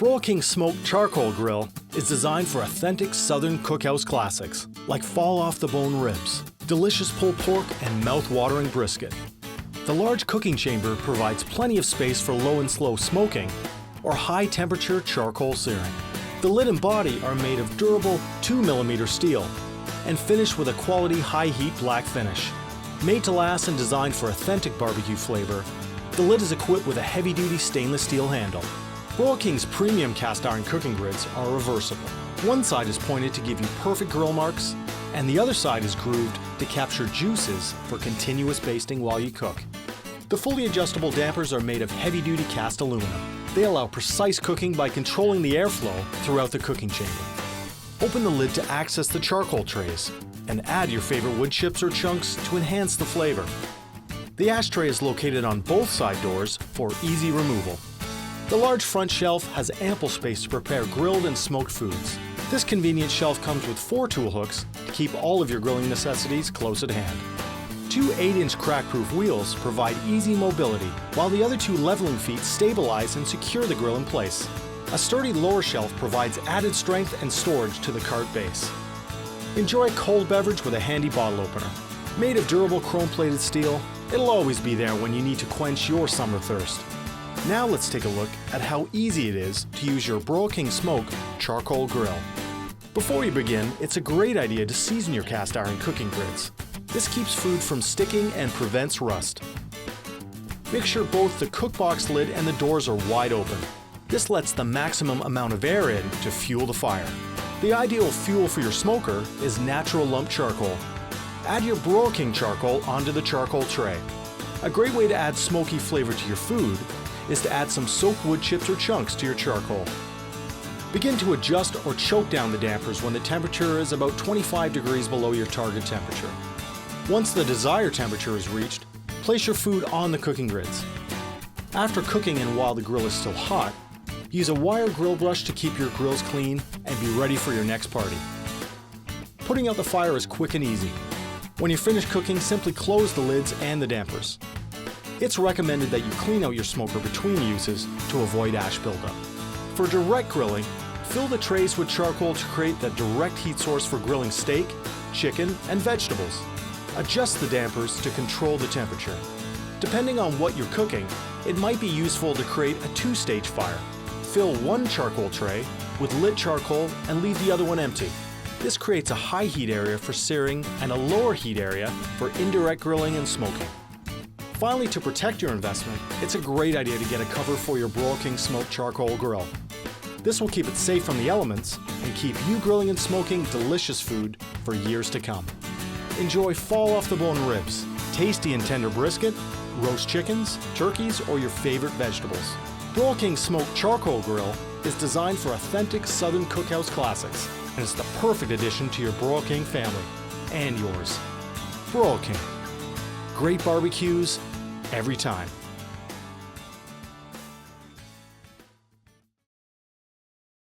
Broil King Smoked Charcoal Grill is designed for authentic Southern cookhouse classics like fall-off-the-bone ribs, delicious pulled pork, and mouth-watering brisket. The large cooking chamber provides plenty of space for low and slow smoking or high-temperature charcoal searing. The lid and body are made of durable 2mm steel and finished with a quality high-heat black finish. Made to last and designed for authentic barbecue flavor, the lid is equipped with a heavy-duty stainless steel handle. Broil King's premium cast iron cooking grids are reversible. One side is pointed to give you perfect grill marks, and the other side is grooved to capture juices for continuous basting while you cook. The fully adjustable dampers are made of heavy-duty cast aluminum. They allow precise cooking by controlling the airflow throughout the cooking chamber. Open the lid to access the charcoal trays and add your favorite wood chips or chunks to enhance the flavor. The ashtray is located on both side doors for easy removal. The large front shelf has ample space to prepare grilled and smoked foods. This convenient shelf comes with 4 tool hooks to keep all of your grilling necessities close at hand. 2 8-inch crack-proof wheels provide easy mobility, while the other 2 leveling feet stabilize and secure the grill in place. A sturdy lower shelf provides added strength and storage to the cart base. Enjoy a cold beverage with a handy bottle opener. Made of durable chrome-plated steel, it'll always be there when you need to quench your summer thirst. Now let's take a look at how easy it is to use your Broil King Smoked Charcoal Grill. Before you begin, it's a great idea to season your cast iron cooking grids. This keeps food from sticking and prevents rust. Make sure both the cook box lid and the doors are wide open. This lets the maximum amount of air in to fuel the fire. The ideal fuel for your smoker is natural lump charcoal. Add your Broil King charcoal onto the charcoal tray. A great way to add smoky flavor to your food is to add some soaked wood chips or chunks to your charcoal. Begin to adjust or choke down the dampers when the temperature is about 25 degrees below your target temperature. Once the desired temperature is reached, place your food on the cooking grids. After cooking and while the grill is still hot, use a wire grill brush to keep your grills clean and be ready for your next party. Putting out the fire is quick and easy. When you're finished cooking, simply close the lids and the dampers. It's recommended that you clean out your smoker between uses to avoid ash buildup. For direct grilling, fill the trays with charcoal to create the direct heat source for grilling steak, chicken, and vegetables. Adjust the dampers to control the temperature. Depending on what you're cooking, it might be useful to create a 2-stage fire. Fill one charcoal tray with lit charcoal and leave the other one empty. This creates a high heat area for searing and a lower heat area for indirect grilling and smoking. Finally, to protect your investment, it's a great idea to get a cover for your Broil King Smoked Charcoal Grill. This will keep it safe from the elements and keep you grilling and smoking delicious food for years to come. Enjoy fall-off-the-bone ribs, tasty and tender brisket, roast chickens, turkeys, or your favorite vegetables. Broil King Smoked Charcoal Grill is designed for authentic Southern cookhouse classics, and it's the perfect addition to your Broil King family and yours. Broil King. Great barbecues every time.